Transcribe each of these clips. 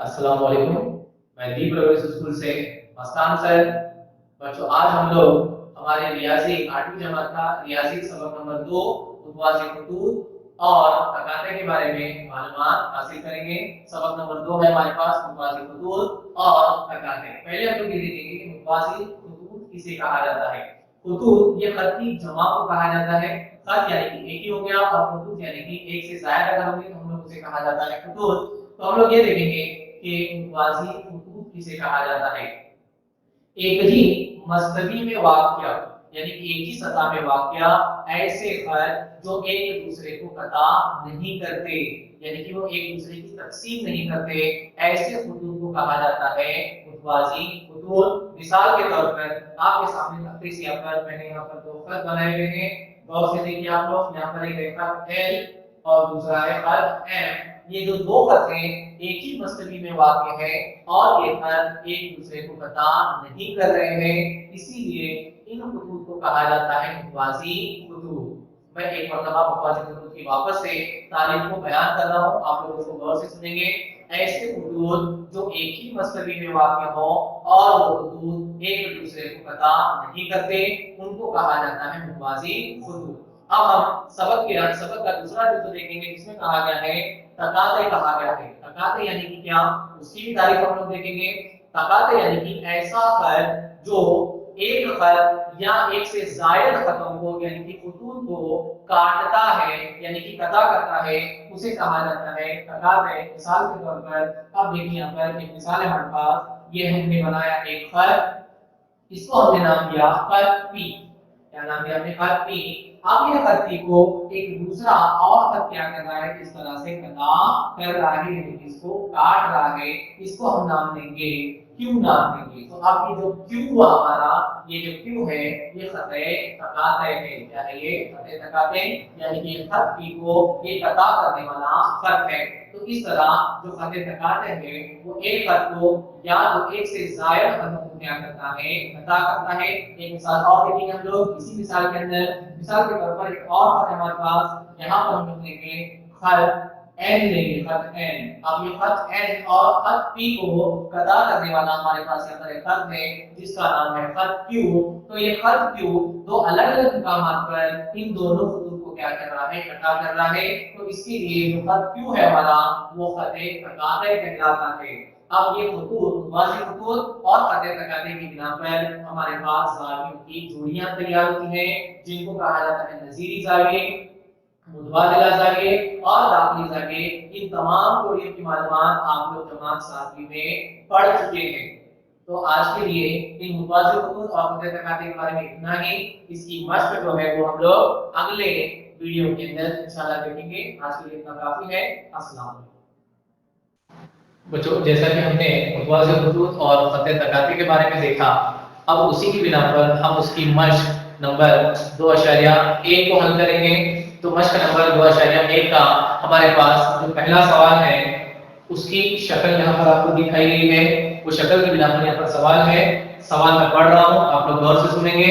अस्सलाम वालेकुम। मैं दीप प्रोग्रेस स्कूल से मस्तान सर। बच्चों, आज हम लोग हमारे रियाजी 8वीं जमात का रियाजी सबक नंबर 2 मुतवाज़ी खुतूत और तकाते के बारे में मालूमात हासिल करेंगे। सबक नंबर 2 है हमारे पास मुतवाज़ी खुतूत और तकाते। पहले हम लोग ये देखेंगे कि मुतवाज़ी खुतूत किसे कहा जाता है। खुतूत ये खत की जमा को कहा जाता है। खत यानी कि एक ही हो गया और खुतूत यानी कि एक से ज्यादा अगर होंगे तो हम लोग उसे कहा जाता है खुतूत। तो हम लोग ये देखेंगे कि मुतवाज़ी खुतूत किसे कहा जाता है। एक ही मस्तवी में वाक़या यानी कि एक ही सतह में वाक़या ऐसे खत जो एक दूसरे को कता नहीं करते यानी कि वो एक दूसरे की तकसीम नहीं करते, ऐसे खुतूत को कहा जाता है मुतवाज़ी खुतूत। मिसाल के तौर पर आपके सामने तख्ते से पर मैंने यहाँ पर दो खत बनाए हुए हैं। गौर से देखिए आप लोग, यहाँ पर एक खत एल और दूसरा है खत एम। ये जो दो खत हैं एक ही मस्तवी में वाक़या है और ये खत एक दूसरे को कता नहीं कर रहे हैं, इसीलिए इन खुतूत को कहा जाता है मुतवाज़ी खुतूत। मैं एक मरतबा मुतवाज़ी खुतूत की वापस से तारीफ को बयान कर रहा हूँ, आप लोग उसको गौर से सुनेंगे। ऐसे खुतूत जो एक ही मस्तवी में वाक़या हो और वो खुतूत एक दूसरे को कता नहीं करते, उनको कहा जाता है मुतवाज़ी खुतूत। अब हम सबक का दूसरा जुज़ देखेंगे जिसमें कहा गया है तकाते कहा गया है। तकाते यानी कि क्या, उसकी भी तारीफ हम लोग देखेंगे। तकाते यानी कि ऐसा खत जो एक खत या एक से ज्यादा खतों को यानी कि खुतूत को काटता है यानी कि कता करता है, उसे कहा जाता है तकाते। मिसाल के तौर पर अब देखिए यहाँ पर एक मिसाल है हमारे पास। ये हमने बनाया एक खत, इसको हमने नाम दिया खत पी। क्या नाम दिया हमने? खत पी। अब ये खत पी को एक दूसरा और खत क्या कर रहा है, इस तरह से कता कर रहा है यानी कि इसको काट रहा है। इसको हम नाम देंगे क्यू नाम देंगे। तो अब ये जो क्यू हुआ हमारा, ये जो क्यू है ये खते तकाते है। क्या है ये? खते तकाते यानी कि खत पी को ये कता करने वाला खत है। तो इस तरह जो खते तकाते हैं वो एक खत को या तो एक से ज्यादा खतों को क्या करता है, कता करता है। एक मिसाल और देखेंगे हम लोग इसी मिसाल के अंदर। मिसाल के तौर पर एक और खत है हमारे पास, यहाँ पर हम लोग लेंगे खत एन लेंगे, खत एन। अब ये खत एन और खत पी को कता करने वाला हमारे पास यहाँ पर एक खत है जिसका नाम है खत क्यू। तो ये खत क्यू दो अलग अलग मुकामात पर इन दोनों खुतूत को क्या कर रहा है, कता कर रहा है। तो इसके लिए जो खत क्यू है हमारा वो खते तकाते कहलाता है। अब ये खुतूत मुतवाज़ी खुतूत और खते तकाते की बिना पर हमारे पास ज़ावियों की जोड़ियां तैयार होती हैं जिनको कहा जाता है नज़ीरी ज़ाविये, मुतबादिला ज़ाविये और दाखिली ज़ाविये। इन तमाम जोड़ियों की मालूमात आप लोग जमात 7वीं में पढ़ चुके हैं। तो आज के लिए इन मुतवाज़ी खुतूत और खते तकाते के बारे में इतना ही। इसकी मश्क जो है वो हम लोग अगले वीडियो के अंदर इंशाल्लाह देखेंगे। आज के लिए इतना काफी है। अस्सलाम वालेकुम। बच्चों, जैसा कि हमने मुतवाज़ी खुतूत और खते तकाते के बारे में देखा, अब उसी की बिना पर हम उसकी मश्क नंबर 2.1 को हल करेंगे। तो मश्क नंबर 2.1 का हमारे पास जो पहला सवाल है उसकी शक्ल यहाँ पर आपको दिखाई गई है। वो शक्ल की बिना पर यहाँ पर सवाल है। सवाल मैं पढ़ रहा हूँ, आप लोग गौर से सुनेंगे।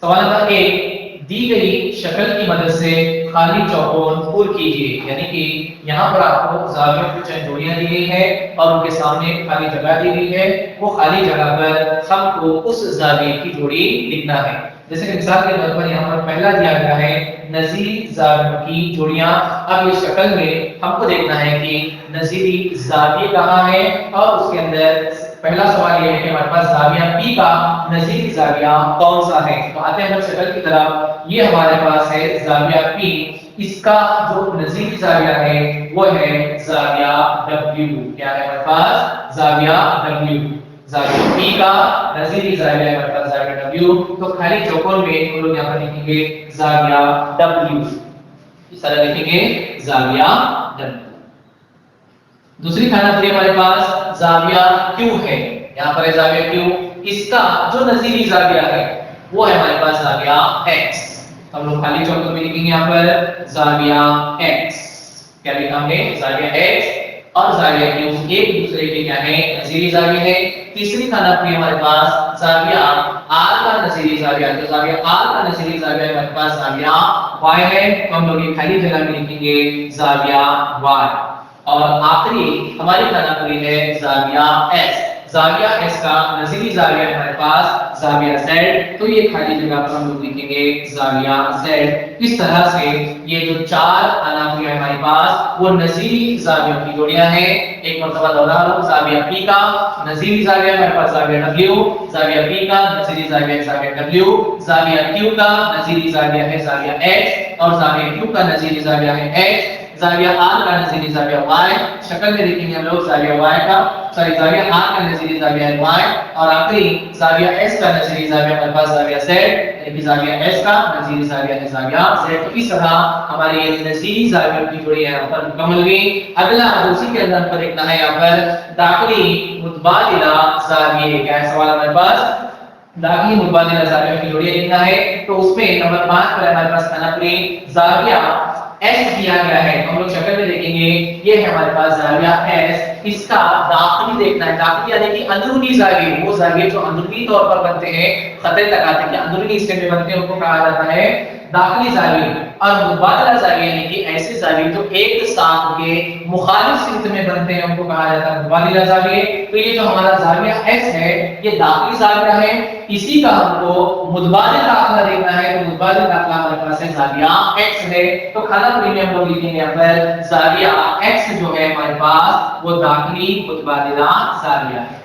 सवाल नंबर 1, दी गई शक्ल की मदद से खाली चौकोर पुर कीजिए। यानी कि यहाँ पर आपको ज़ावियों की चंद जोड़ियां दी गई है और उनके सामने खाली जगह दी गई है। वो खाली जगह पर हमको उस ज़ाविये की जोड़ी लिखना है। जैसे कि मिसाल के तौर पर यहाँ पर पहला दिया गया है नज़ीरी ज़ावियों की जोड़ियां। अब इस शक्ल में हमको देखना है कि नज़ीरी ज़ाविये कहाँ है और उसके अंदर पहला सवाल ये है कि हमारे पास ज़ाविया P का नज़ीरी ज़ाविया कौन सा है। तो आते हैं हम शक्ल की तरफ। ये हमारे पास है ज़ाविया P, इसका जो नज़ीरी ज़ाविया है वो है ज़ाविया W। क्या है हमारे पास? ज़ाविया W। ज़ाविया P का नज़ीरी ज़ाविया हमारे पास ज़ाविया W। तो खाली चौकोर में हम लोग यहाँ पर लिखेंगे ज़ाविया W। इस तरह लिखेंगे ज़ाविया W। दूसरी खानापुरी हमारे पास ज़ाविया Q है। यहाँ पर है ज़ाविया Q, इसका जो नज़ीरी ज़ाविया है वो है हमारे पास ज़ाविया X। हम लोग खाली चौकोर में लिखेंगे यहाँ पर ज़ाविया X। क्या लिखा हमने? ज़ाविया X और ज़ाविया Q एक दूसरे के क्या है? नज़ीरी ज़ाविया है। तीसरी खानापुरी हमारे पास ज़ाविया R का नज़ीरी ज़ाविया। तो ज़ाविया R का नज़ीरी ज़ाविया हमारे पास ज़ाविया Y है। तो हम लोग ये खाली जगह में लिखेंगे ज़ाविया Y। और आखिरी हमारी तनाकरी है जाविया एस। जाविया एस का नजीरी जाविया है हमारे पास जाविया जेड, तो ये खाली जगह पर हम लोग लिखेंगे जाविया जेड। इस तरह से ये जो चार अनाकरी है हमारे पास वो नजीरी जावियों की जोड़ियां हैं। एक मरतबा दोहरा रहा हूं, जाविया पी का नजीरी जाविया हमारे पास जाविया डब्ल्यू, जाविया पी का नजीरी जाविया है जाविया डब्ल्यू, जाविया क्यू का नजीरी जाविया है जाविया एक्स और जाविया क्यू का नजीरी जाविया है एक्स, जाविया आर का नजीरी जाविया वाई, शक्ल में देखेंगे हम लोग जाविया वाई का, सॉरी जाविया आर का नजीरी जाविया है वाई, और आखिरी जाविया एस का नजीरी जाविया हमारे पास जाविया जेड, यानी कि जाविया एस का नजीरी जाविया है जाविया जेड। तो इस तरह हमारी ये नजीरी जावियों की जोड़ी यहाँ पर मुकम्मल हुई। अगला उसी के अंदर पर देखना है यहाँ पर दाखिली मुतबादिला जाविये, क्या है सवाल हमारे पास, दाखिली मुतबादिला जावियों की जोड़ी लिखना है। तो उसमें नंबर 5 पर हमारे पास तनाकरी जाविया एस दिया गया है, हम लोग शक्ल में देखेंगे ये है हमारे पास जाविया एस। इसका दाखिली देखना है, दाखिली यानी कि अंदरूनी जाविये, वो जाविये जो अंदरूनी तौर पर बनते हैं, खतरे तकाते के अंदरूनी हिस्से में बनते हैं, उनको कहा जाता है दाखिली जाविये। और मुतबादिला जाविये यानी कि ऐसे जाविये जो एक साथ के मुखालिफ सिमत में बनते हैं, उनको कहा जाता है मुतबादिला जाविये। तो ये जो हमारा जाविया एस है ये दाखिली जाविया है, इसी का हमको मुतबादिल दाखिला देखना है। तो मुतबादिल दाखिला हमारे पास है जाविया एक्स है, तो खाना में हम लोग लिखेंगे यहाँ पर जाविया एक्स जो है हमारे पास वो दाखिली मुतबादिला जाविया है।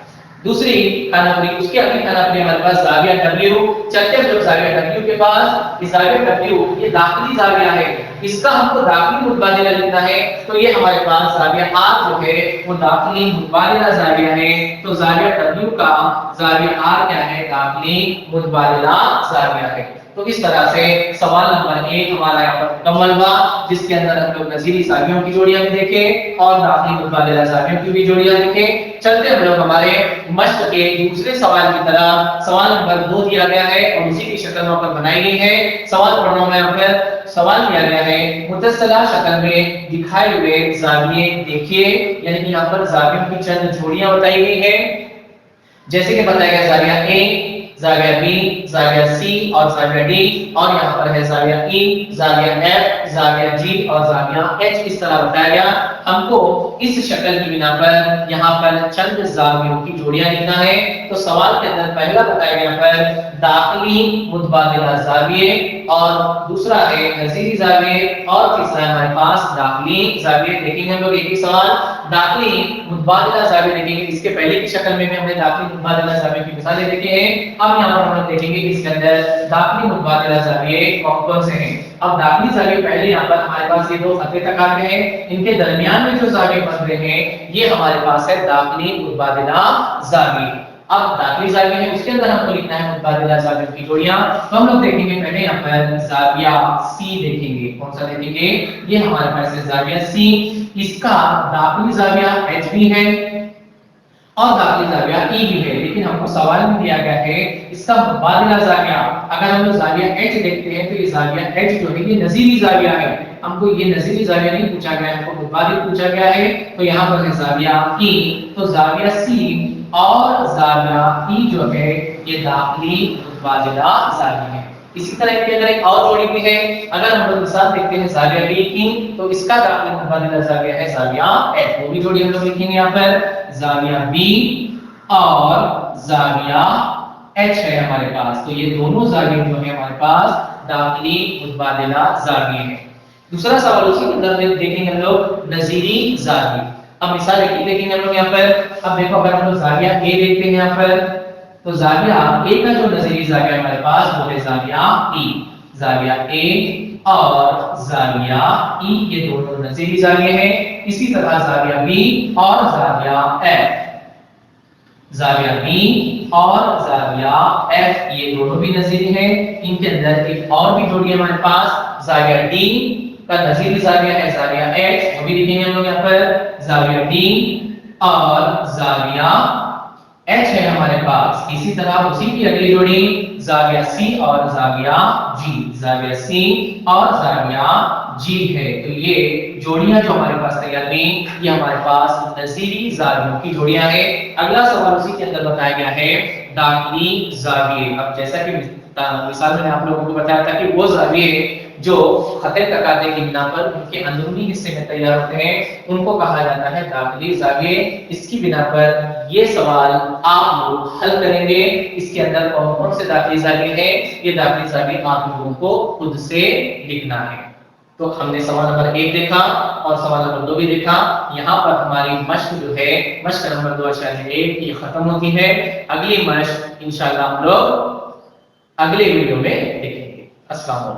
दूसरी खानापुरी, उसकी अगली खानापुरी हमारे पास जाविया डब्ल्यू। चलते हैं जाविया डब्ल्यू के पास, इस जाविया डब्ल्यू ये दाखिली जाविया है, इसका हमको दाखिली मुतबादिला लिखना है। तो ये हमारे पास जाविया आर जो है वो दाखिली मुतबादिला जाविया है। तो जाविया डब्ल्यू का जाविया आर क्या है, दाखिली मुतबादिला जाविया है। तो इस तरह से सवाल नंबर 1 हमारा यहाँ पर मुकम्मल हुआ, जिसके अंदर हम लोग नजीरी जावियों की जोड़ियां भी देखे और दाखिली मुतबादिला जावियों की भी जोड़ियां देखे। चलते हम लोग हमारे मश्क के दूसरे सवाल की तरह। सवाल नंबर 2 दिया गया है और उसी की शक्ल में बनाई गई है। सवाल पढ़ रहा हूं मैं यहाँ पर। सवाल दिया गया है मुतस्सिला शक्ल में दिखाए हुए जाविये देखिए, यानी कि यहाँ पर जावियों की चंद जोड़ियां बताई गई है। जैसे कि बताया गया जाविया ए, जाविया बी, जाविया सी और जाविया डी, और यहाँ पर है जाविया ई, जाविया एफ, जाविया जी और जाविया एच। इस तरह बताया गया। हमको इस शक्ल की बिना पर यहाँ पर चंद जावियों की जोड़ियां लिखना है। तो सवाल के अंदर पहला बताया गया पर दाखिली मुतबादिला जाविये, और दूसरा है नजीरी जाविये, और तीसरा है हमारे पास दाखिली जाविये। देखेंगे हम लोग एक ही सवाल, दाखिली मुतबादिला जाविये देखेंगे। इसके पहले की शक्ल में भी हमने दाखिली मुतबादिला जाविये की मिसालें देखी हैं। अब यहाँ पर हम लोग देखेंगे कि इसके अंदर दाखिली मुतबादिला जाविये कौन से हैं। अब दाखिली जाविये पहले यहाँ पर हमारे पास ये दो खत्ते तकाते हैं, इनके दरमियान में जो जाविये बन रहे हैं ये हमारे पास है दाखिली मुतबादिला जाविये। अब दाखिली जाविये है, उसके अंदर हमको लिखना है मुतबादिला जावियों की जोड़ियां। तो हम लोग देखेंगे पहले यहाँ पर जाविया सी देखेंगे। कौन सा देखेंगे, ये हमारे पास है जाविया सी। इसका दाखिली जाविया एच भी है और दाखिली जाविया ई भी है, लेकिन हमको सवाल में दिया गया है इसका मुतबादिला जाविया। अगर हम लोग जाविया एच देखते हैं तो ये जाविया एच जो है ये नजीरी जाविया है। हमको ये नजीरी जाविया नहीं पूछा गया है, हमको मुतबादिल पूछा गया है। तो यहाँ पर है जाविया ई, तो जाविया सी और जाविया ई जो है ये दाखिली मुतबादिला जाविया है। इसी तरह की अगर एक और जोड़ी भी है, अगर हम लोग मिसाल देखते हैं जाविया बी की, तो इसका दाखिली मुतबादिला जाविया है जाविया एच। वो भी जोड़ी हम लोग लिखेंगे यहाँ पर जाविया बी और जाविया एच है हमारे पास। तो ये दोनों जाविये जो है हमारे पास दाखिली मुतबादिला जाविये हैं। दूसरा सवाल उसी के अंदर देखेंगे हम लोग नजीरी जाविये। अब मिसाल एक देखेंगे हम लोग यहाँ पर। अब देखो अगर हम लोग जाविया ए देखते हैं यहाँ पर, तो जाविया ए का जो नजीरी जाविया हमारे पास वो है जाविया ई। जाविया ए और जाविया ई ये दोनों नजीरी जाविये हैं। इसी तरह जाविया बी और जाविया एफ, जाविया बी और जाविया एफ ये दोनों भी नजीरी हैं। इनके अंदर एक और भी जोड़ी है हमारे पास, जाविया डी का नजीरी जाविया है जाविया एच, वो भी लिखेंगे हम लोग यहाँ पर जाविया डी और जाविया एच है हमारे पास। इसी तरह उसी की अगली जोड़ी जाविया सी और जाविया जी, जाविया सी और जाविया जी है। तो ये जोड़ियां जो हमारे पास तैयार हुई ये हमारे पास नजीरी जावियों की जोड़ियां हैं। अगला सवाल उसी के अंदर बताया गया है दाखिली जाविये। अब जैसा कि मिसाल मैंने आप लोगों को बताया था कि वो जाविये जो खते तकादे की बिना पर उनके अंदरूनी हिस्से में तैयार होते हैं उनको कहा जाता है दाखिली जाविये। इसकी बिना पर ये सवाल आप लोग हल करेंगे। इसके अंदर कौन कौन से दाखिली जाविये हैं, ये दाखिली जाविये आप लोगों को खुद से लिखना है। तो हमने सवाल नंबर 1 देखा और सवाल नंबर 2 भी देखा। यहाँ पर हमारी मश्क जो है, मश्क नंबर 2.1 ये खत्म होती है। अगली मश्क इंशाल्लाह हम लोग अगले वीडियो में देखेंगे। अस्सलाम वालेकुम।